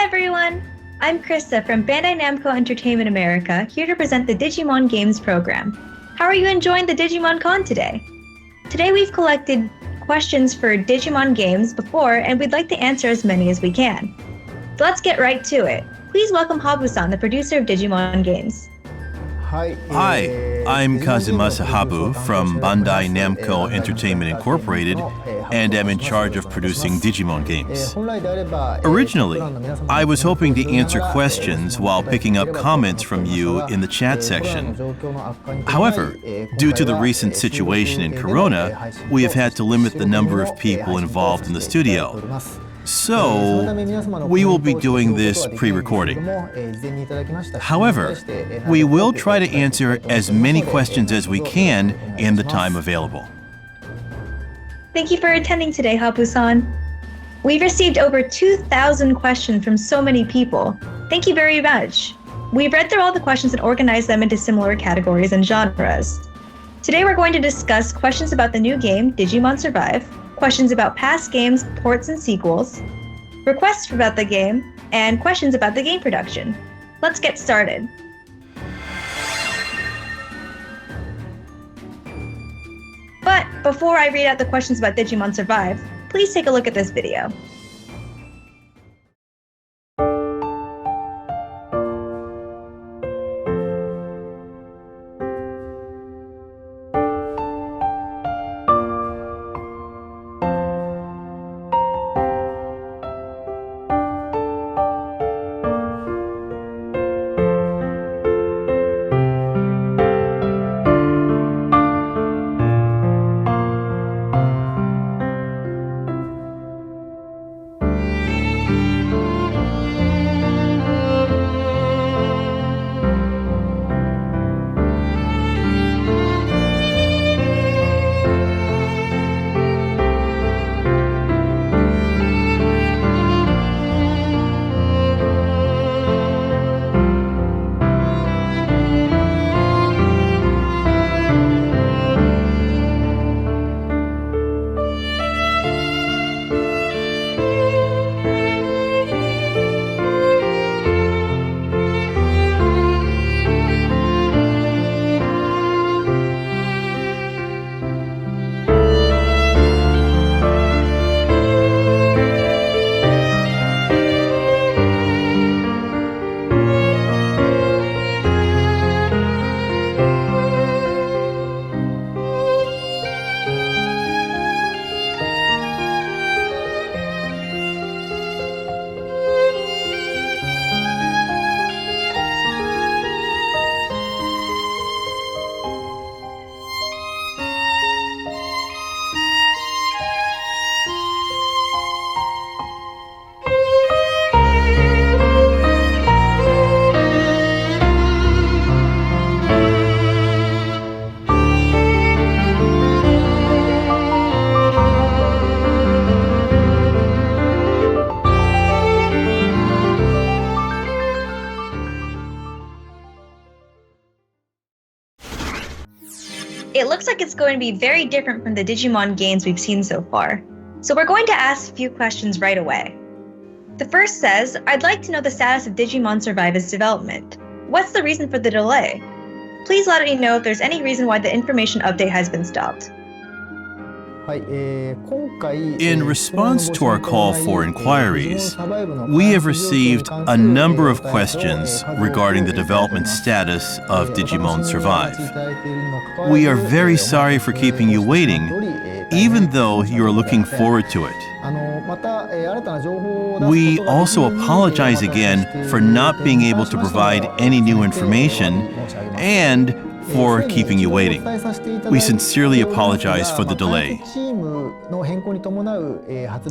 everyone! I'm Krista from Bandai Namco Entertainment America, here to present the Digimon Games program. How are you enjoying the Digimon Con today? Today we've collected questions for Digimon games before, and we'd like to answer as many as we can. So let's get right to it. Please welcome Habu-san, the producer of Digimon Games. Hi, I'm Kazumasa Habu from Bandai Namco Entertainment Incorporated and am in charge of producing Digimon games. Originally, I was hoping to answer questions while picking up comments from you in the chat section. However, due to the recent situation in Corona, we have had to limit the number of people involved in the studio. So, we will be doing this pre-recording. However, we will try to answer as many questions as we can in the time available. Thank you for attending today, Habu-san. We've received over 2,000 questions from so many people. Thank you very much. We've read through all the questions and organized them into similar categories and genres. Today we're going to discuss questions about the new game, Digimon Survive, questions about past games, ports and sequels, requests about the game, and questions about the game production. Let's get started. But before I read out the questions about Digimon Survive, please take a look at this video. It looks like it's going to be very different from the Digimon games we've seen so far. So we're going to ask a few questions right away. The first says, I'd like to know the status of Digimon Survive's development. What's the reason for the delay? Please let me know if there's any reason why the information update has been stopped. In response to our call for inquiries, we have received a number of questions regarding the development status of Digimon Survive. We are very sorry for keeping you waiting, even though you're looking forward to it. We also apologize again for not being able to provide any new information and for keeping you waiting. We sincerely apologize for the delay.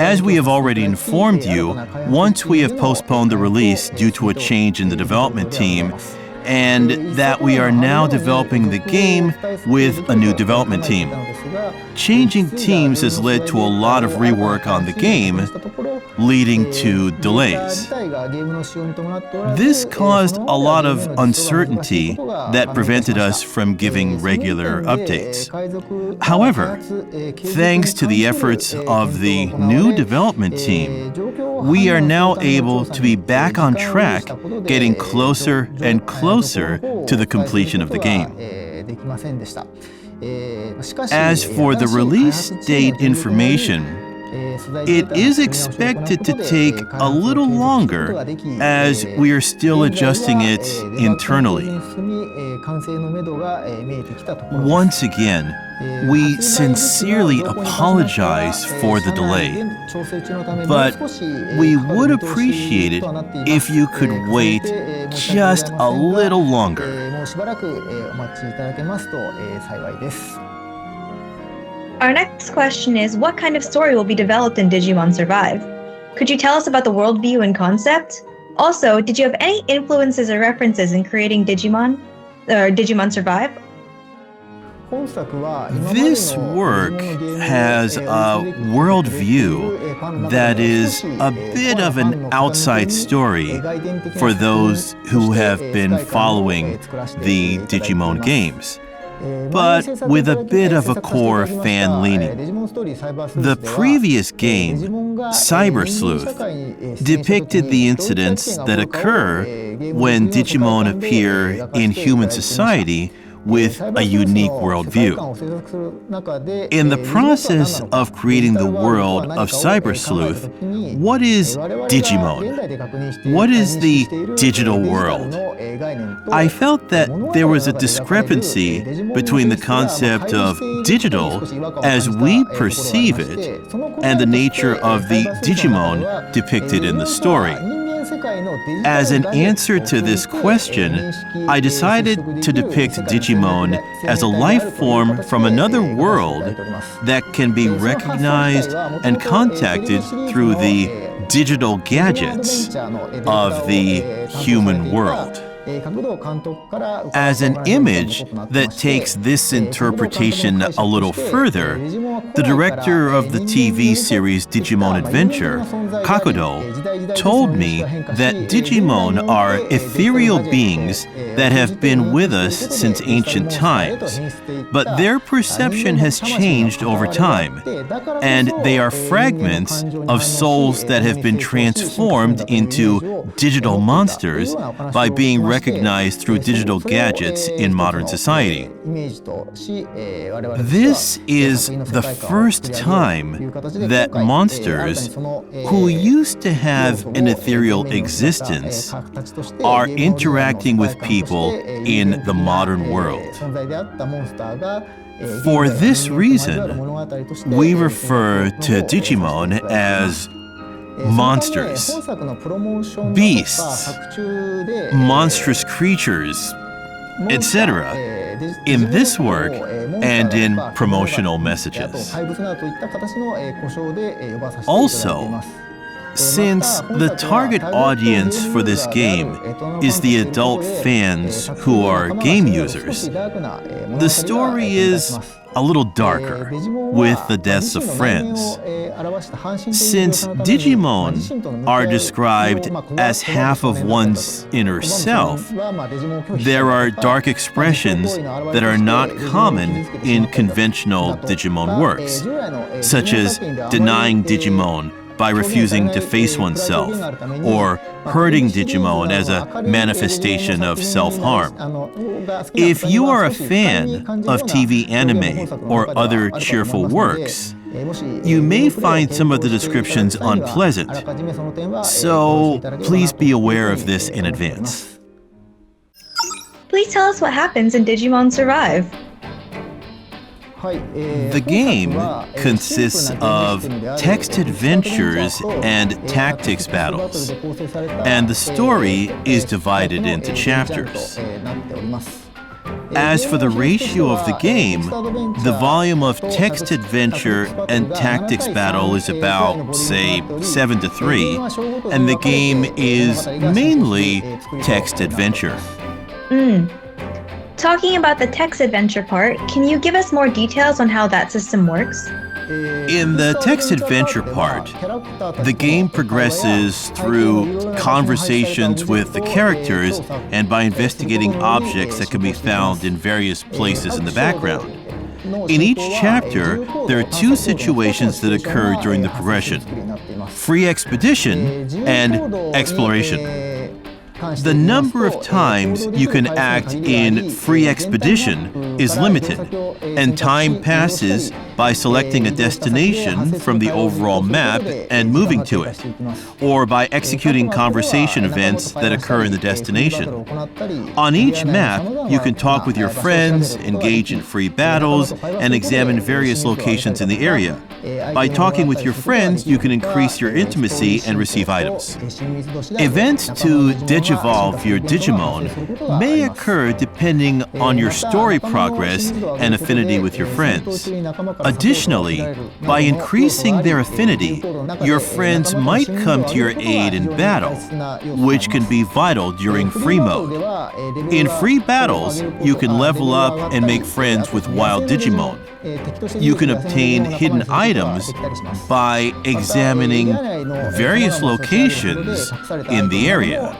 As we have already informed you, once we have postponed the release due to a change in the development team, and that we are now developing the game with a new development team. Changing teams has led to a lot of rework on the game, leading to delays. This caused a lot of uncertainty that prevented us from giving regular updates. However, thanks to the efforts of the new development team, we are now able to be back on track, getting closer and closer to the completion of the game. As for the release date information, it is expected to take a little longer as we are still adjusting it internally. Once again, we sincerely apologize for the delay, but we would appreciate it if you could wait just a little longer. Our next question is, what kind of story will be developed in Digimon Survive? Could you tell us about the worldview and concept? Also, did you have any influences or references in creating Digimon Survive? This work has a worldview that is a bit of an outside story for those who have been following the Digimon games, but with a bit of a core fan leaning. The previous game, Cyber Sleuth, depicted the incidents that occur when Digimon appear in human society with a unique worldview. In the process of creating the world of Cyber Sleuth, what is Digimon? What is the digital world? I felt that there was a discrepancy between the concept of digital as we perceive it and the nature of the Digimon depicted in the story. As an answer to this question, I decided to depict Digimon as a life form from another world that can be recognized and contacted through the digital gadgets of the human world. As an image that takes this interpretation a little further, the director of the TV series Digimon Adventure, Kakudo, told me that Digimon are ethereal beings that have been with us since ancient times, but their perception has changed over time, and they are fragments of souls that have been transformed into digital monsters by being recognized through digital gadgets in modern society. This is the first time that monsters who used to have an ethereal existence are interacting with people in the modern world. For this reason, we refer to Digimon as monsters, beasts, monstrous creatures, etc. in this work and in promotional messages. Also, since the target audience for this game is the adult fans who are game users, the story is a little darker, with the deaths of friends. Since Digimon are described as half of one's inner self, there are dark expressions that are not common in conventional Digimon works, such as denying Digimon by refusing to face oneself, or hurting Digimon as a manifestation of self-harm. If you are a fan of TV anime or other cheerful works, you may find some of the descriptions unpleasant, so please be aware of this in advance. Please tell us what happens in Digimon Survive. The game consists of text adventures and tactics battles, and the story is divided into chapters. As for the ratio of the game, the volume of text adventure and tactics battle is about, say, 7:3, and the game is mainly text adventure. Talking about the text adventure part, can you give us more details on how that system works? In the text adventure part, the game progresses through conversations with the characters and by investigating objects that can be found in various places in the background. In each chapter, there are two situations that occur during the progression: free expedition and exploration. The number of times you can act in free expedition is limited, and time passes by selecting a destination from the overall map and moving to it, or by executing conversation events that occur in the destination. On each map, you can talk with your friends, engage in free battles, and examine various locations in the area. By talking with your friends, you can increase your intimacy and receive items. Events to digivolve your Digimon may occur depending on your story progress and affinity with your friends. Additionally, by increasing their affinity, your friends might come to your aid in battle, which can be vital during free mode. In free battles, you can level up and make friends with wild Digimon. You can obtain hidden items by examining various locations in the area.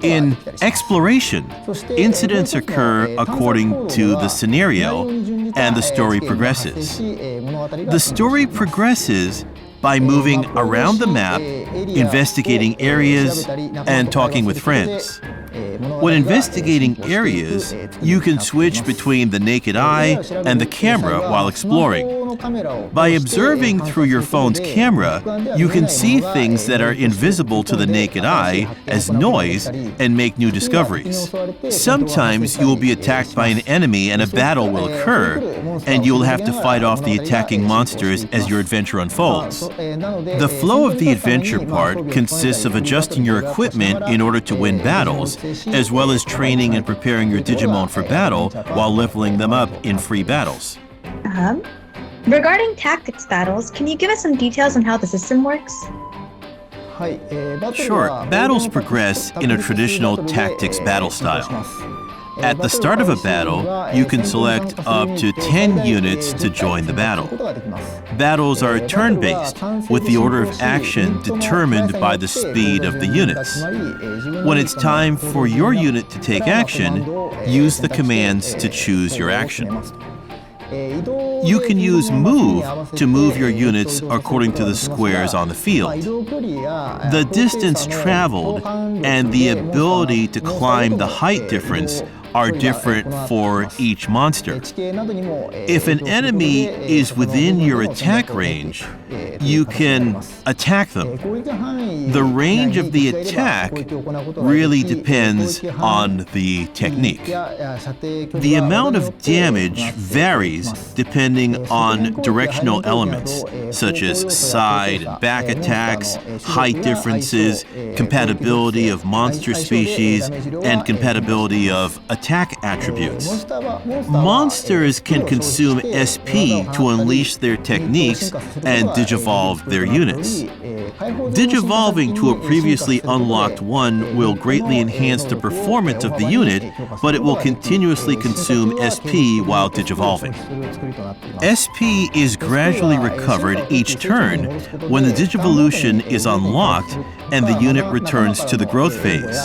In exploration, incidents occur according to the scenario, and the story progresses. The story progresses by moving around the map, investigating areas, and talking with friends. When investigating areas, you can switch between the naked eye and the camera while exploring. By observing through your phone's camera, you can see things that are invisible to the naked eye as noise and make new discoveries. Sometimes you will be attacked by an enemy and a battle will occur, and you will have to fight off the attacking monsters as your adventure unfolds. The flow of the adventure part consists of adjusting your equipment in order to win battles, as well as training and preparing your Digimon for battle while leveling them up in free battles. Regarding tactics battles, can you give us some details on how the system works? Sure. Battles progress in a traditional tactics battle style. At the start of a battle, you can select up to 10 units to join the battle. Battles are turn-based, with the order of action determined by the speed of the units. When it's time for your unit to take action, use the commands to choose your action. You can use move to move your units according to the squares on the field. The distance traveled and the ability to climb the height difference are different for each monster. If an enemy is within your attack range, you can attack them. The range of the attack really depends on the technique. The amount of damage varies depending on directional elements, such as side and back attacks, height differences, compatibility of monster species, and compatibility of attack attributes. Monsters can consume SP to unleash their techniques and digivolve their units. Digivolving to a previously unlocked one will greatly enhance the performance of the unit, but it will continuously consume SP while digivolving. SP is gradually recovered each turn when the digivolution is unlocked and the unit returns to the growth phase.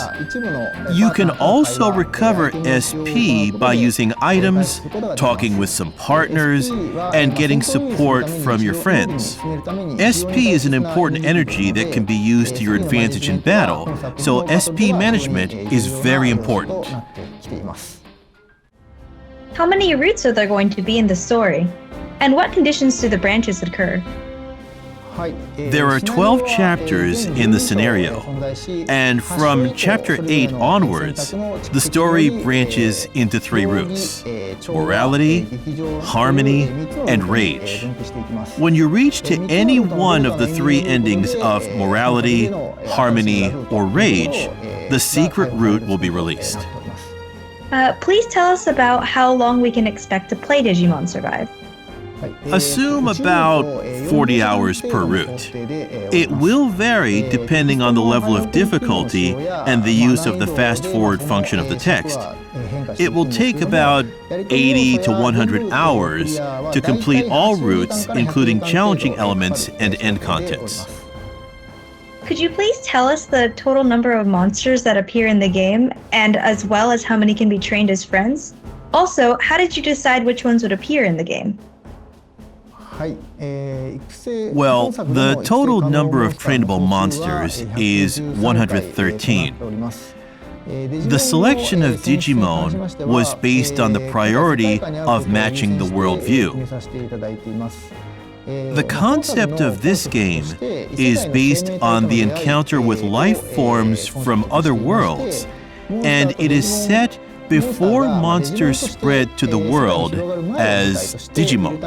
You can also recover SP by using items, talking with some partners, and getting support from your friends. SP is an important energy that can be used to your advantage in battle, so SP management is very important. How many routes are there going to be in the story? And what conditions do the branches occur? There are 12 chapters in the scenario, and from chapter 8 onwards, the story branches into 3 routes: morality, harmony, and rage. When you reach to any one of the 3 endings of morality, harmony, or rage, the secret route will be released. Please tell us about how long we can expect to play Digimon Survive. Assume about 40 hours per route. It will vary depending on the level of difficulty and the use of the fast-forward function of the text. It will take about 80 to 100 hours to complete all routes, including challenging elements and end contents. Could you please tell us the total number of monsters that appear in the game, and as well as how many can be trained as friends? Also, how did you decide which ones would appear in the game? Well, the total number of trainable monsters is 113. The selection of Digimon was based on the priority of matching the worldview. The concept of this game is based on the encounter with life forms from other worlds, and it is set before monsters spread to the world as Digimon.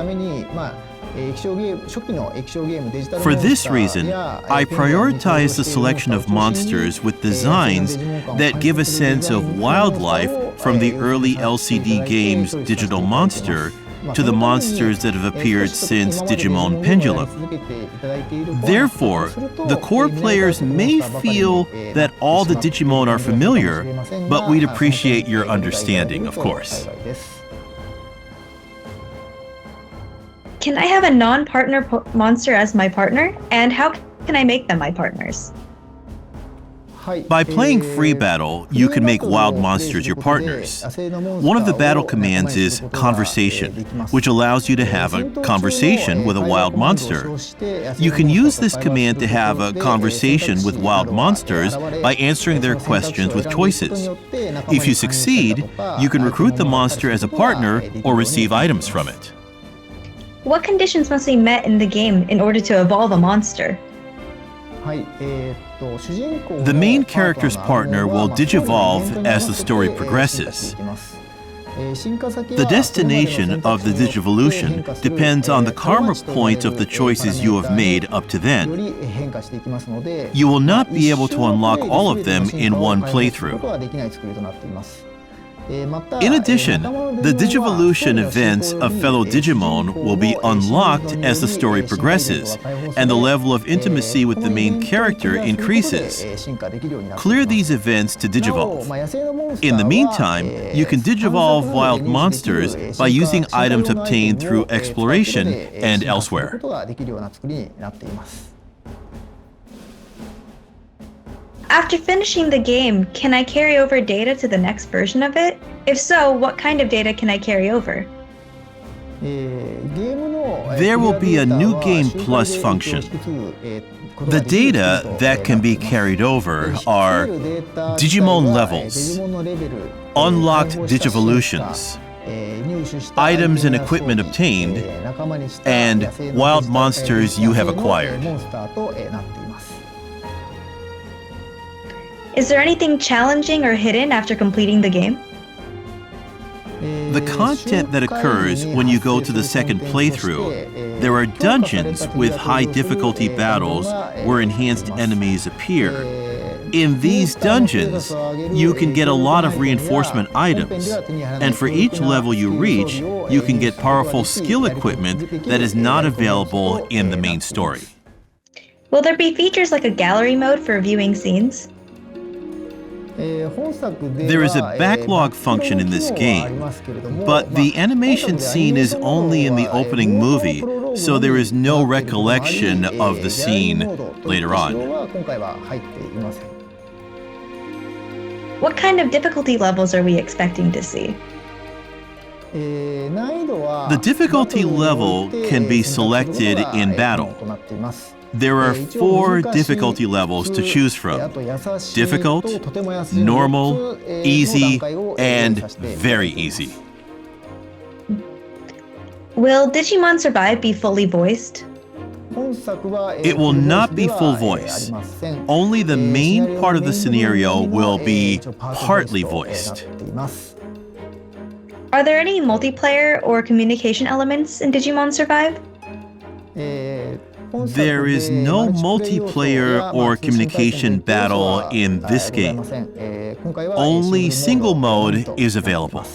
For this reason, I prioritize the selection of monsters with designs that give a sense of wildlife from the early LCD games Digital Monster to the monsters that have appeared since Digimon Pendulum. Therefore, the core players may feel that all the Digimon are familiar, but we'd appreciate your understanding, of course. Can I have a non-partner monster as my partner? And how can I make them my partners? By playing Free Battle, you can make wild monsters your partners. One of the battle commands is Conversation, which allows you to have a conversation with a wild monster. You can use this command to have a conversation with wild monsters by answering their questions with choices. If you succeed, you can recruit the monster as a partner or receive items from it. What conditions must be met in the game in order to evolve a monster? The main character's partner will digivolve as the story progresses. The destination of the digivolution depends on the karma point of the choices you have made up to then. You will not be able to unlock all of them in one playthrough. In addition, the Digivolution events of fellow Digimon will be unlocked as the story progresses, and the level of intimacy with the main character increases. Clear these events to digivolve. In the meantime, you can digivolve wild monsters by using items obtained through exploration and elsewhere. After finishing the game, can I carry over data to the next version of it? If so, what kind of data can I carry over? There will be a New Game Plus function. The data that can be carried over are Digimon levels, unlocked Digivolutions, items and equipment obtained, and wild monsters you have acquired. Is there anything challenging or hidden after completing the game? The content that occurs when you go to the second playthrough, there are dungeons with high difficulty battles where enhanced enemies appear. In these dungeons, you can get a lot of reinforcement items, and for each level you reach, you can get powerful skill equipment that is not available in the main story. Will there be features like a gallery mode for viewing scenes? There is a backlog function in this game, but the animation scene is only in the opening movie, so there is no recollection of the scene later on. What kind of difficulty levels are we expecting to see? The difficulty level can be selected in battle. There are 4 difficulty levels to choose from: difficult, normal, easy, and very easy. Will Digimon Survive be fully voiced? It will not be full voice. Only the main part of the scenario will be partly voiced. Are there any multiplayer or communication elements in Digimon Survive? There is no multiplayer or communication battle in this game. Only single mode is available.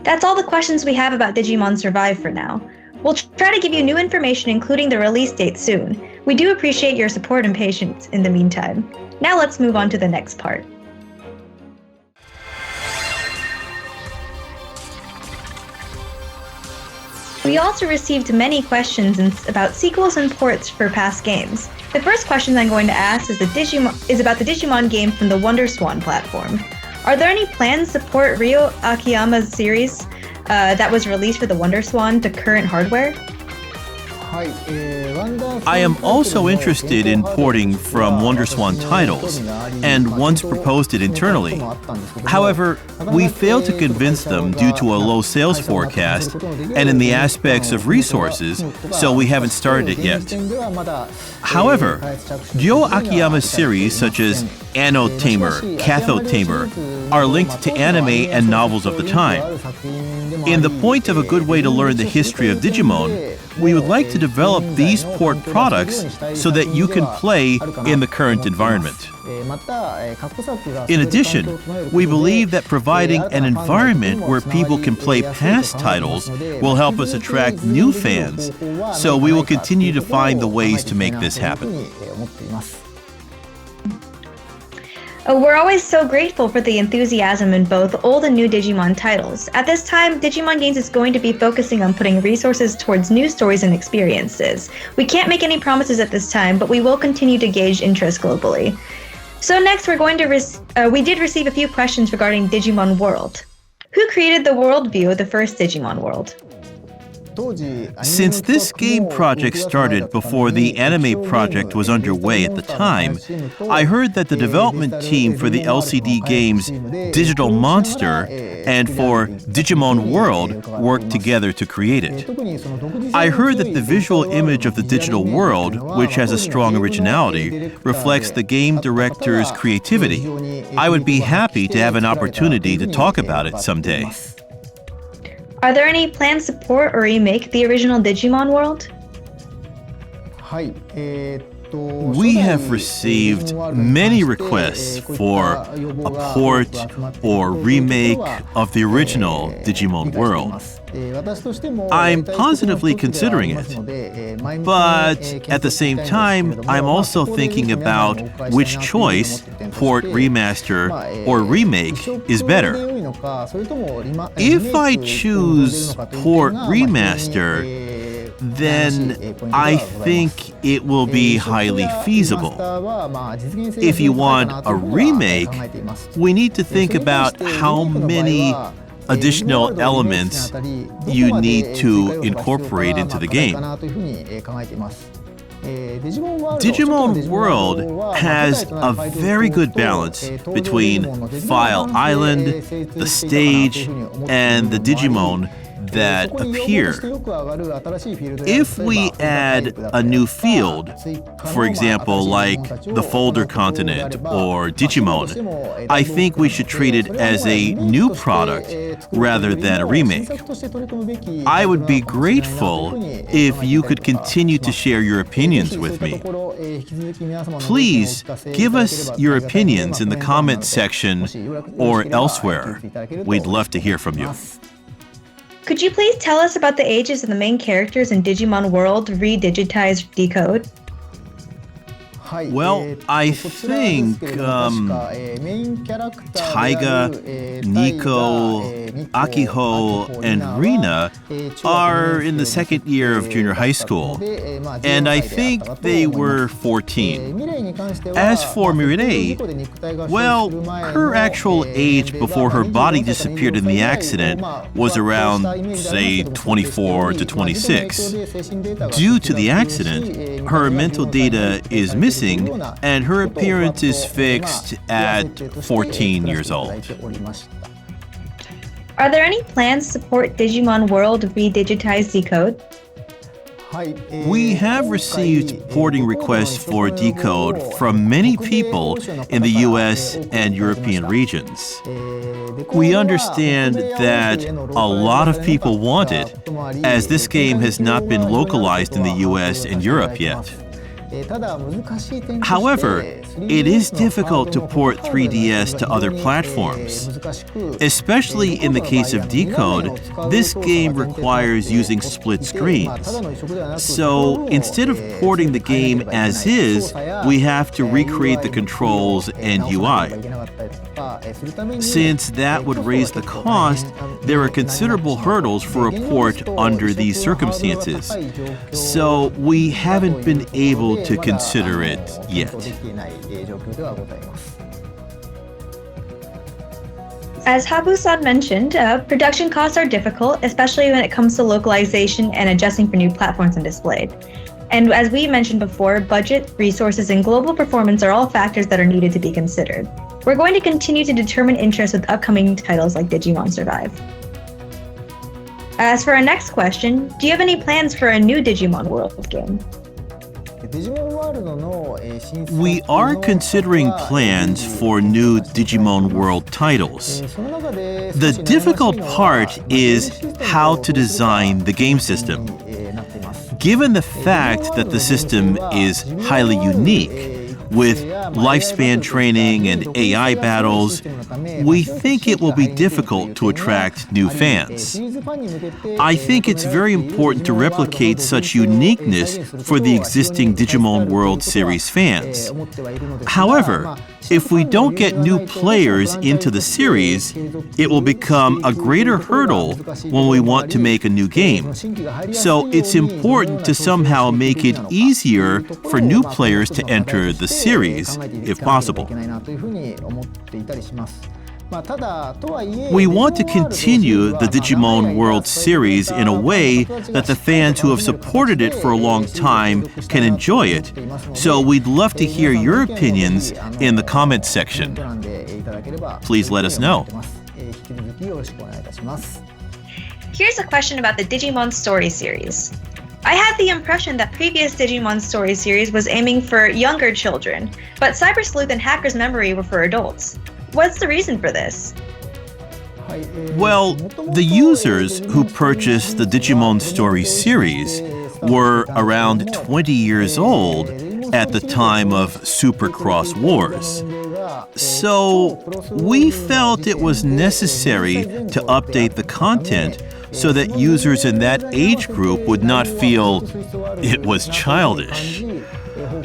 That's all the questions we have about Digimon Survive for now. We'll try to give you new information, including the release date soon. We do appreciate your support and patience in the meantime. Now let's move on to the next part. We also received many questions about sequels and ports for past games. The first question I'm going to ask is about the Digimon game from the WonderSwan platform. Are there any plans to port Ryo Akiyama's series that was released for the WonderSwan to current hardware? I am also interested in porting from WonderSwan titles, and once proposed it internally. However, we failed to convince them due to a low sales forecast and in the aspects of resources, so we haven't started it yet. However, Ryo Akiyama's series such as Anode Tamer, Cathode Tamer are linked to anime and novels of the time. In the point of a good way to learn the history of Digimon, we would like to develop these port products so that you can play in the current environment. In addition, we believe that providing an environment where people can play past titles will help us attract new fans, so we will continue to find the ways to make this happen. We're always so grateful for the enthusiasm in both old and new Digimon titles. At this time, Digimon Games is going to be focusing on putting resources towards new stories and experiences. We can't make any promises at this time, but we will continue to gauge interest globally. So next, we did receive a few questions regarding Digimon World. Who created the world view of the first Digimon World? Since this game project started before the anime project was underway at the time, I heard that the development team for the LCD games Digital Monster and for Digimon World worked together to create it. I heard that the visual image of the digital world, which has a strong originality, reflects the game director's creativity. I would be happy to have an opportunity to talk about it someday. Are there any plans to port or remake the original Digimon World? We have received many requests for a port or remake of the original Digimon World. I'm positively considering it, but at the same time, I'm also thinking about which choice, port, remaster, or remake, is better. If I choose port remaster, then I think it will be highly feasible. If you want a remake, we need to think about how many additional elements you need to incorporate into the game. Digimon World has a very good balance between File Island, the stage, and the Digimon that appear. If we add a new field, for example, like the Folder Continent or Digimon, I think we should treat it as a new product rather than a remake. I would be grateful if you could continue to share your opinions with me. Please give us your opinions in the comments section or elsewhere. We'd love to hear from you. Could you please tell us about the ages of the main characters in Digimon World Redigitized Decode? Well, I think Taiga, Nico, Akiho, and Rina are in the second year of junior high school, and I think they were 14. As for Mirei, well, her actual age before her body disappeared in the accident was around, say, 24 to 26. Due to the accident, her mental data is missing, and her appearance is fixed at 14 years old. Are there any plans to support Digimon World Redigitized Decode? We have received porting requests for Decode from many people in the US and European regions. We understand that a lot of people want it, as this game has not been localized in the US and Europe yet. However, it is difficult to port 3DS to other platforms. Especially in the case of Decode, this game requires using split screens. So instead of porting the game as is, we have to recreate the controls and UI. Since that would raise the cost, there are considerable hurdles for a port under these circumstances. So we haven't been able to consider it yet. As Habu-san mentioned, production costs are difficult, especially when it comes to localization and adjusting for new platforms and display. And as we mentioned before, budget, resources, and global performance are all factors that are needed to be considered. We're going to continue to determine interest with upcoming titles like Digimon Survive. As for our next question, do you have any plans for a new Digimon World game? We are considering plans for new Digimon World titles. The difficult part is how to design the game system. Given the fact that the system is highly unique, with lifespan training and AI battles, we think it will be difficult to attract new fans. I think it's very important to replicate such uniqueness for the existing Digimon World series fans. However, if we don't get new players into the series, it will become a greater hurdle when we want to make a new game. So it's important to somehow make it easier for new players to enter the series, if possible. We want to continue the Digimon World series in a way that the fans who have supported it for a long time can enjoy it. So we'd love to hear your opinions in the comments section. Please let us know. Here's a question about the Digimon Story series. I had the impression that previous Digimon Story series was aiming for younger children, but Cyber Sleuth and Hacker's Memory were for adults. What's the reason for this? Well, the users who purchased the Digimon Story series were around 20 years old at the time of Supercross Wars. So we felt it was necessary to update the content so that users in that age group would not feel it was childish.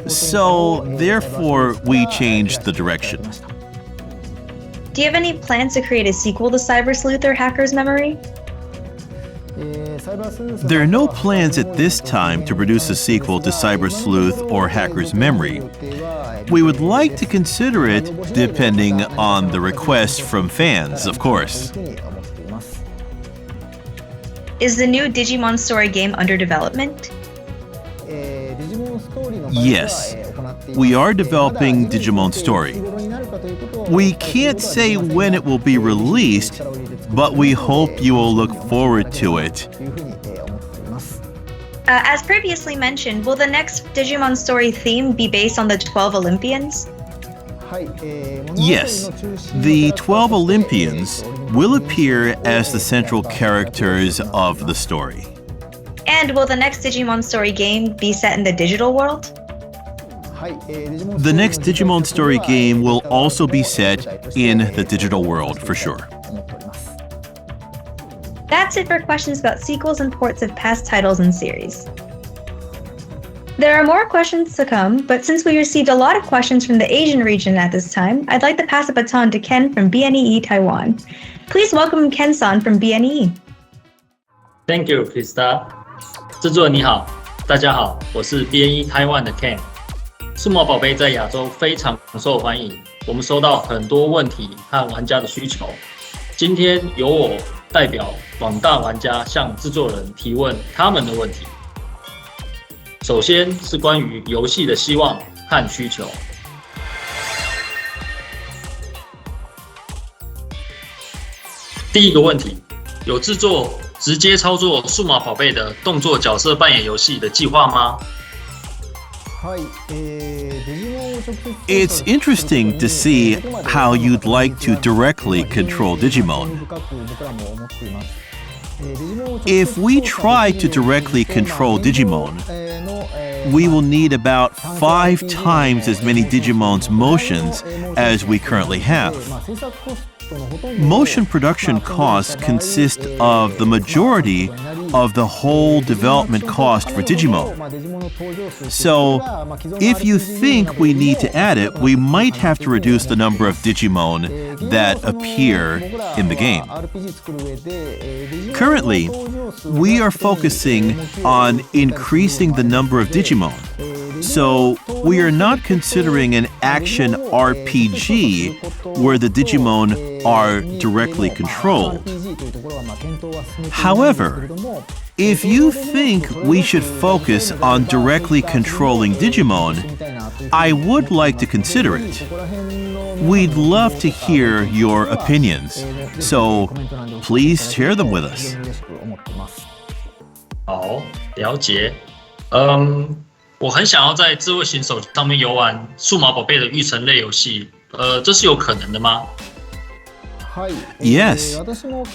So therefore, we changed the direction. Do you have any plans to create a sequel to Cyber Sleuth or Hacker's Memory? There are no plans at this time to produce a sequel to Cyber Sleuth or Hacker's Memory. We would like to consider it depending on the request from fans, of course. Is the new Digimon Story game under development? Yes, we are developing Digimon Story. We can't say when it will be released, but we hope you will look forward to it. As previously mentioned, will the next Digimon Story theme be based on the 12 Olympians? Yes, the 12 Olympians will appear as the central characters of the story. And will the next Digimon Story game be set in the digital world? The next Digimon Story game will also be set in the digital world, for sure. That's it for questions about sequels and ports of past titles and series. There are more questions to come, but since we received a lot of questions from the Asian region at this time, I'd like to pass the baton to Ken from BNEE Taiwan. Please welcome Ken-san from BNEE. Thank you, Krista. 制作人你好，大家好，我是 BNE Taiwan 的 Ken。数码宝贝在亚洲非常受欢迎，我们收到很多问题和玩家的需求。今天由我代表广大玩家向制作人提问他们的问题。首先是关于游戏的希望和需求。第一个问题，有制作直接操作数码宝贝的动作角色扮演游戏的计划吗？ It's interesting to see how you'd like to directly control Digimon. If we try to directly control Digimon, we will need about 5 times as many Digimon's motions as we currently have. Motion production costs consist of the majority of the whole development cost for Digimon. So, if you think we need to add it, we might have to reduce the number of Digimon that appear in the game. Currently, we are focusing on increasing the number of Digimon. So, we are not considering an action RPG where the Digimon are directly controlled. However, if you think we should focus on directly controlling Digimon, I would like to consider it. We'd love to hear your opinions, so please share them with us. 好，了解。我很想要在智慧型手机上面游玩数码宝贝的育成类游戏，这是有可能的吗？ Yes,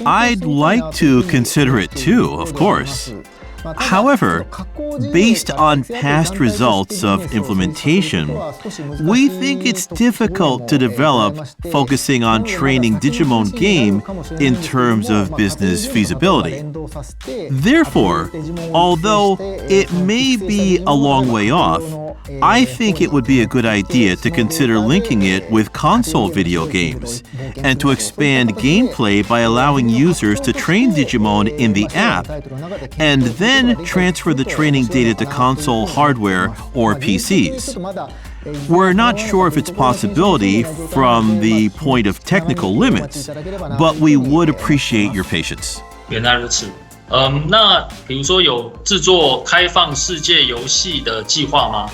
I'd like to consider it too, of course. However, based on past results of implementation, we think it's difficult to develop focusing on training Digimon game in terms of business feasibility. Therefore, although it may be a long way off, I think it would be a good idea to consider linking it with console video games and to expand gameplay by allowing users to train Digimon in the app and then transfer the training data to console hardware or PCs. We're not sure if it's a possibility from the point of technical limits, but we would appreciate your patience. 原来如此。那比如说有制作开放世界游戏的计划吗？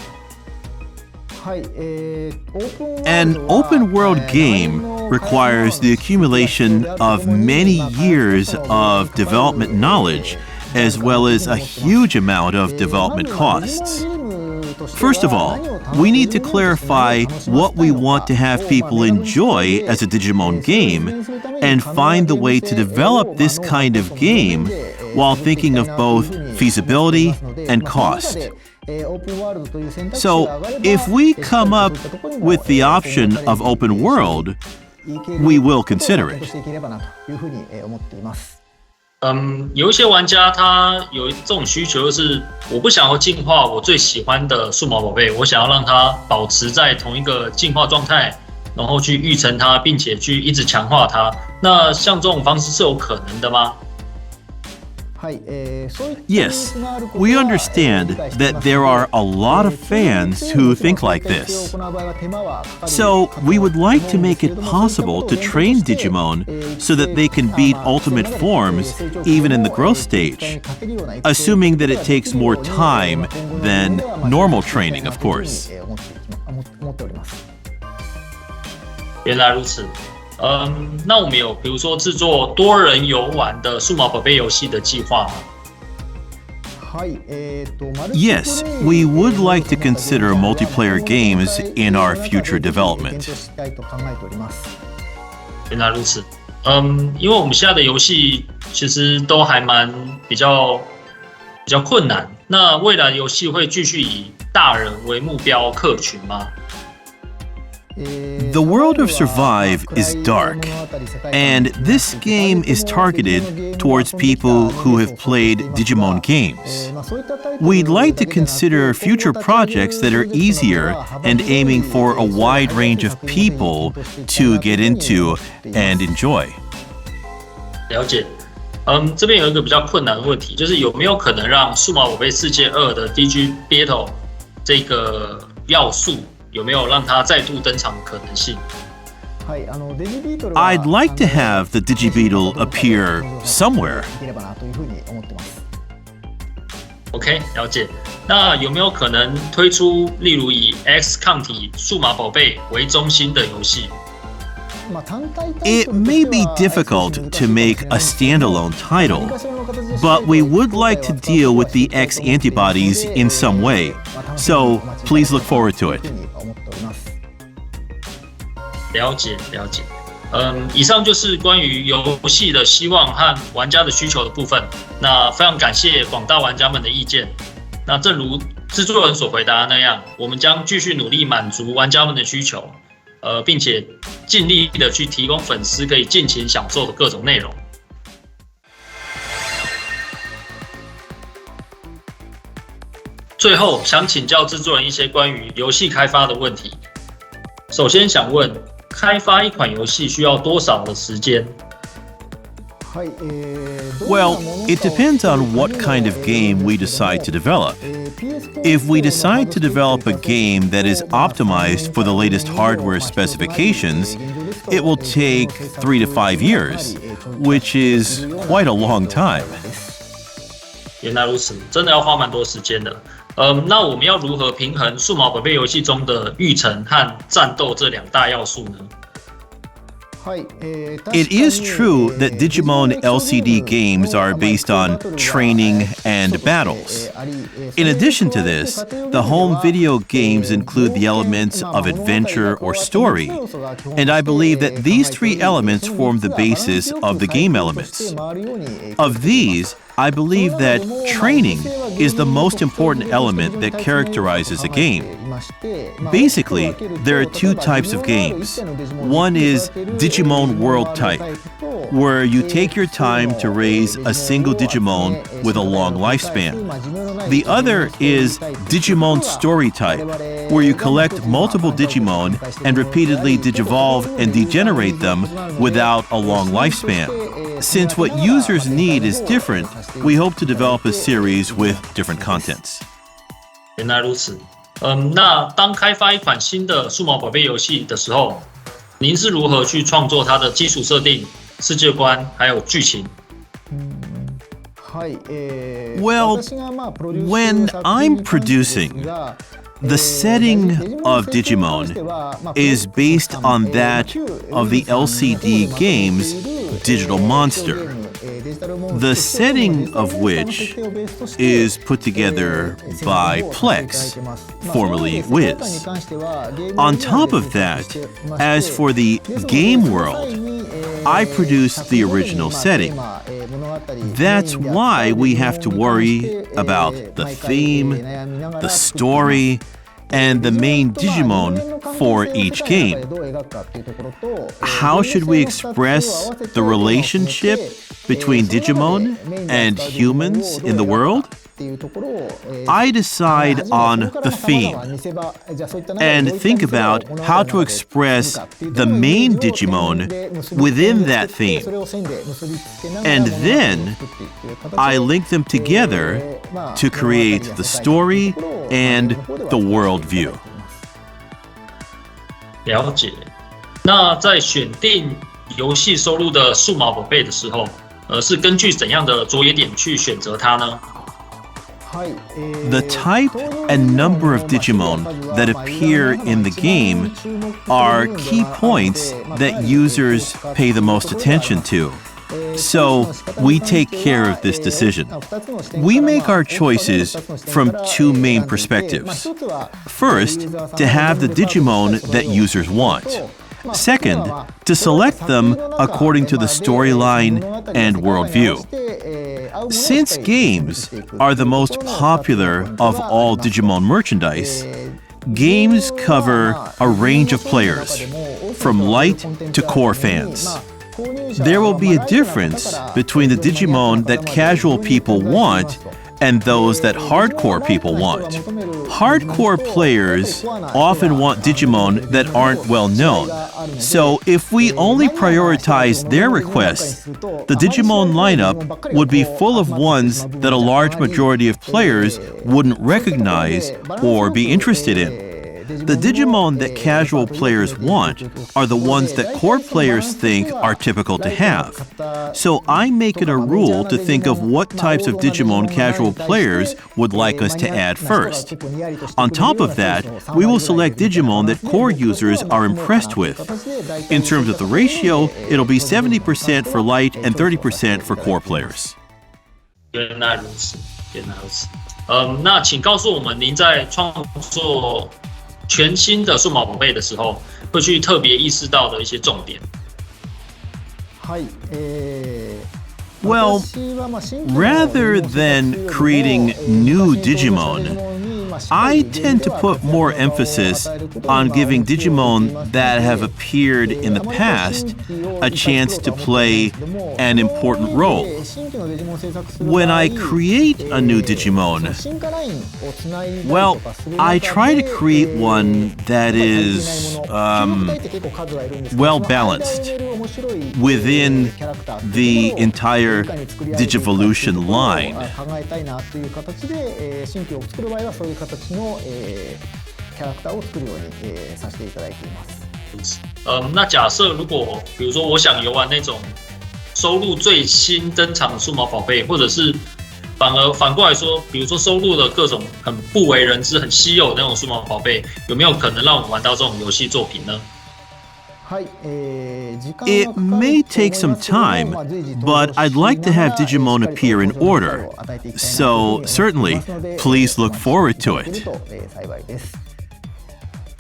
An open world game requires the accumulation of many years of development knowledge, as well as a huge amount of development costs. First of all, we need to clarify what we want to have people enjoy as a Digimon game and find the way to develop this kind of game while thinking of both feasibility and cost. So, if we come up with the option of open world, we will consider it. 有一些玩家他有这种需求，就是我不想要进化我最喜欢的数码宝贝，我想要让它保持在同一个进化状态，然后去育成它，并且去一直强化它。那像这种方式是有可能的吗？ Yes, we understand that there are a lot of fans who think like this. So, we would like to make it possible to train Digimon so that they can beat ultimate forms even in the growth stage, assuming that it takes more time than normal training, of course. 原来如此。那我们有比如说制作多人游玩的数码宝贝游戏的计划吗？ Yes, we would like to consider multiplayer games in our future development. 原来如此。因为我们现在的游戏其实都还比较困难。那未来游戏会继续以大人为目标客群吗？ The world of Survive is dark, and this game is targeted towards people who have played Digimon games. We'd like to consider future projects that are easier and aiming for a wide range of people to get into and enjoy. 了解。这边有一个比较困难的问题，就是有没有可能让数码宝贝世界2的 DigiBattle 这个要素？ 有没有让它再度登场的可能性？ I'd like to have the DigiBeetle appear somewhere. OK， 了解。那有没有可能推出例如以 X 抗体数码宝贝为中心的游戏？ It may be difficult to make a standalone title, but we would like to deal with the X antibodies in some way, so please look forward to it. 了解，了解。以上就是关于游戏的希望和玩家的需求的部分。那非常感谢广大玩家们的意见。那正如制作人所回答的那样，我们将继续努力满足玩家们的需求。 并且尽力的去提供粉丝可以尽情享受的各种内容。最后想请教制作人一些关于游戏开发的问题。首先想问，开发一款游戏需要多少的时间？ Well, it depends on what kind of game we decide to develop. If we decide to develop a game that is optimized for the latest hardware specifications, it will take 3 to 5 years, which is quite a long time. 原来如此，真的要花蛮多时间的。那我们要如何平衡数码宝贝游戏中的育成和战斗这两大要素呢？ It is true that Digimon LCD games are based on training and battles. In addition to this, the home video games include the elements of adventure or story, and I believe that these 3 elements form the basis of the game elements. Of these, I believe that training is the most important element that characterizes a game. Basically, there are 2 types of games. One is Digimon World type, where you take your time to raise a single Digimon with a long lifespan. The other is Digimon Story type, where you collect multiple Digimon and repeatedly digivolve and degenerate them without a long lifespan. Since what users need is different, we hope to develop a series with different contents. 原来如此。那当开发一款新的数码宝贝游戏的时候，您是如何去创作它的基础设定、世界观还有剧情？ Well, when I'm producing, the setting of Digimon is based on that of the LCD games DIGITALMONSTER, the setting of which is put together by Plex, formerly Wiz. On top of that, as for the game world, I produced the original setting. That's why we have to worry about the theme, the story, and the main Digimon for each game. How should we express the relationship between Digimon and humans in the world? I decide on the theme and think about how to express the main Digimon within that theme. And then I link them together to create the story and the world view. 了解。那在选定游戏收录的数码宝贝的时候，是根据怎样的着眼点去选择它呢？ The type and number of Digimon that appear in the game are key points that users pay the most attention to. So, we take care of this decision. We make our choices from 2 main perspectives. First, to have the Digimon that users want. Second, to select them according to the storyline and worldview. Since games are the most popular of all Digimon merchandise, games cover a range of players, from light to core fans. There will be a difference between the Digimon that casual people want and those that hardcore people want. Hardcore players often want Digimon that aren't well known. So if we only prioritize their requests, the Digimon lineup would be full of ones that a large majority of players wouldn't recognize or be interested in. The Digimon that casual players want are the ones that core players think are typical to have. So I make it a rule to think of what types of Digimon casual players would like us to add first. On top of that, we will select Digimon that core users are impressed with. In terms of the ratio, it'll be 70% for light and 30% for core players. 原来如此，原来如此。那请告诉我们，您在创作全新的数码宝贝的时候，会去特别意识到的一些重点。Well, rather than creating new Digimon, I tend to put more emphasis on giving Digimon that have appeared in the past a chance to play an important role. When I create a new Digimon, well, I try to create one that is well balanced within the entire Digivolution line.那假设如果比如说我想游玩那种收录最新登场的数码宝贝，或者是反过来说，比如说收录了各种很不为人知、很稀有的那种数码宝贝，有没有可能让我们玩到这种游戏作品呢？ It may take some time, but I'd like to have Digimon appear in order. So certainly, please look forward to it.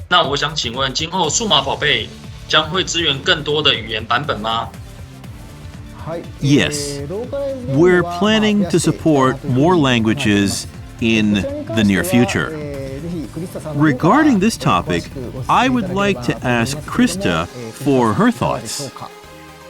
那我想请问，今后数码宝贝将会支援更多的语言版本吗？ Yes, we're planning to support more languages in the near future. Regarding this topic, I would like to ask Krista for her thoughts.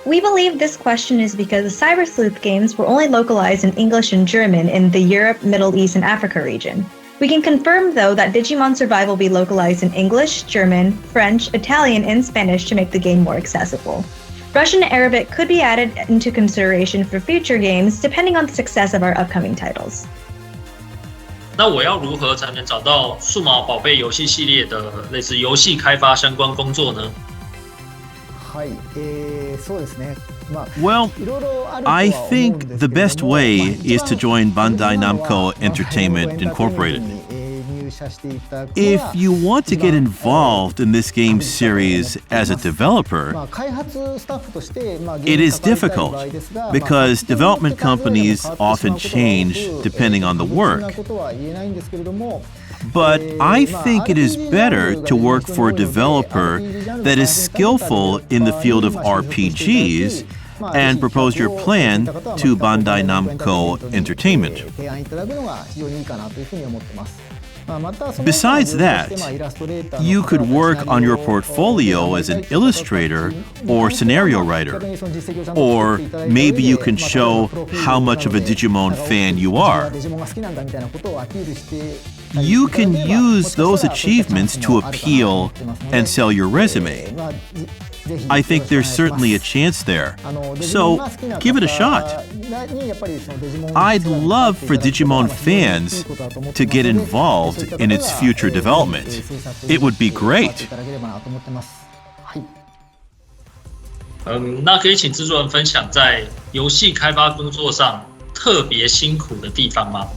We believe this question is because the Cyber Sleuth games were only localized in English and German in the Europe, Middle East, and Africa region. We can confirm, though, that Digimon Survive will be localized in English, German, French, Italian, and Spanish to make the game more accessible. Russian and Arabic could be added into consideration for future games, depending on the success of our upcoming titles. 那我要如何才能找到数码宝贝游戏系列的类似游戏开发相关工作呢？ Well, I think the best way is to join Bandai Namco Entertainment Incorporated. If you want to get involved in this game series as a developer, it is difficult because development companies often change depending on the work. But I think it is better to work for a developer that is skillful in the field of RPGs and propose your plan to Bandai Namco Entertainment. Besides that, you could work on your portfolio as an illustrator or scenario writer. Or maybe you can show how much of a Digimon fan you are. You can use those achievements to appeal and sell your resume. I think there's certainly a chance there. So give it a shot. I'd love for Digimon fans to get involved in its future development. It would be great. 那可以请制作人分享在游戏开发工作上特别辛苦的地方吗？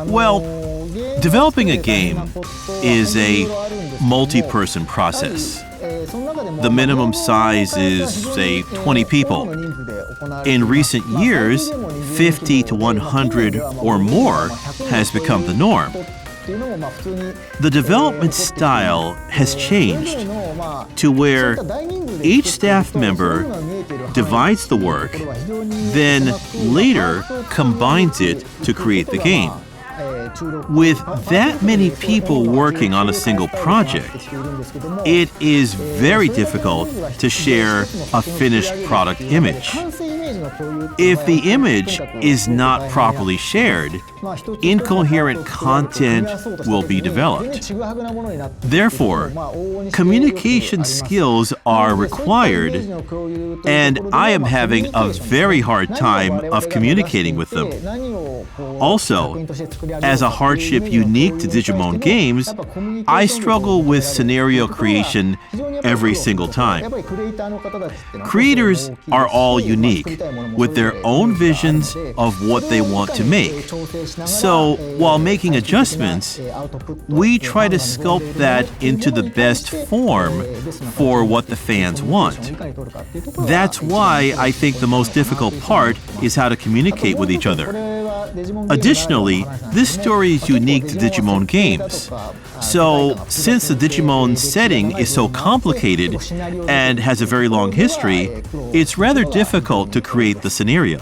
Well, developing a game is a multi-person process. The minimum size is, say, 20 people. In recent years, 50 to 100 or more has become the norm. The development style has changed to where each staff member divides the work, then later combines it to create the game. With that many people working on a single project, it is very difficult to share a finished product image. If the image is not properly shared, incoherent content will be developed. Therefore, communication skills are required, and I am having a very hard time of communicating with them. Also, as a hardship unique to Digimon games, I struggle with scenario creation every single time. Creators are all unique, with their own visions of what they want to make. So, while making adjustments, we try to sculpt that into the best form for what the fans want. That's why I think the most difficult part is how to communicate with each other. Additionally, this story is unique to Digimon games. So, since the Digimon setting is so complicated and has a very long history, it's rather difficult to create the scenario.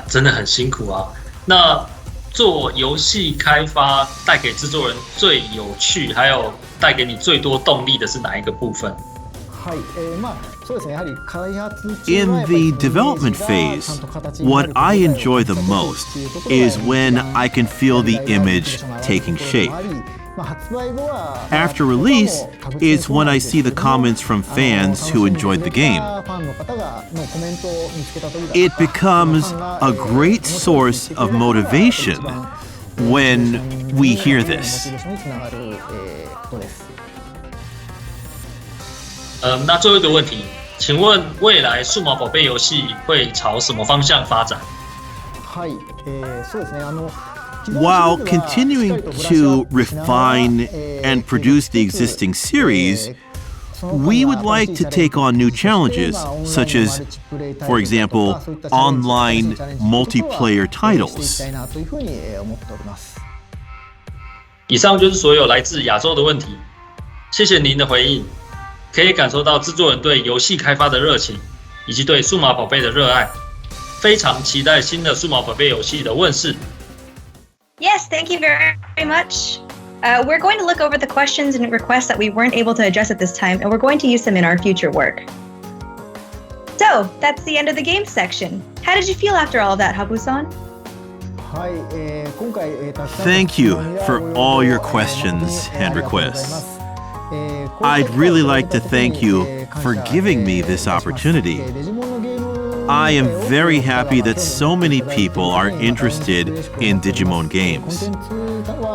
真的很辛苦啊。那做游戏开发带给制作人最有趣，还有带给你最多动力的是哪一个部分？ In the development phase, what I enjoy the most is when I can feel the image taking shape. After release, it's when I see the comments from fans who enjoyed the game. It becomes a great source of motivation when we hear this. 那最后一个问题，请问未来数码宝贝游戏会朝什么方向发展？ While continuing to refine and produce the existing series, we would like to take on new challenges, such as, for example, online multiplayer titles. 以上就是所有来自亚洲的问题，谢谢您的回应，可以感受到制作人对游戏开发的热情，以及对数码宝贝的热爱，非常期待新的数码宝贝游戏的问世。 Yes, thank you very much. We're going to look over the questions and requests that we weren't able to address at this time, and we're going to use them in our future work. So, that's the end of the game section. How did you feel after all of that, Habu-san? Thank you for all your questions and requests. I'd really like to thank you for giving me this opportunity. I am very happy that so many people are interested in Digimon games.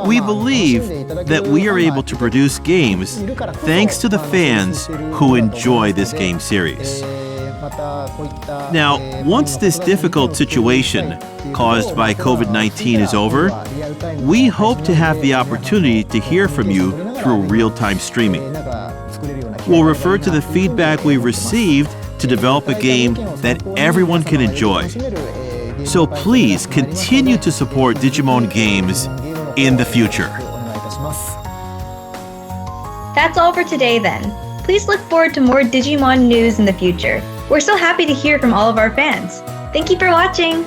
We believe that we are able to produce games thanks to the fans who enjoy this game series. Now, once this difficult situation caused by COVID-19 is over, we hope to have the opportunity to hear from you through real-time streaming. We'll refer to the feedback we received to develop a game that everyone can enjoy. So please continue to support Digimon games in the future. That's all for today then. Please look forward to more Digimon news in the future. We're so happy to hear from all of our fans. Thank you for watching!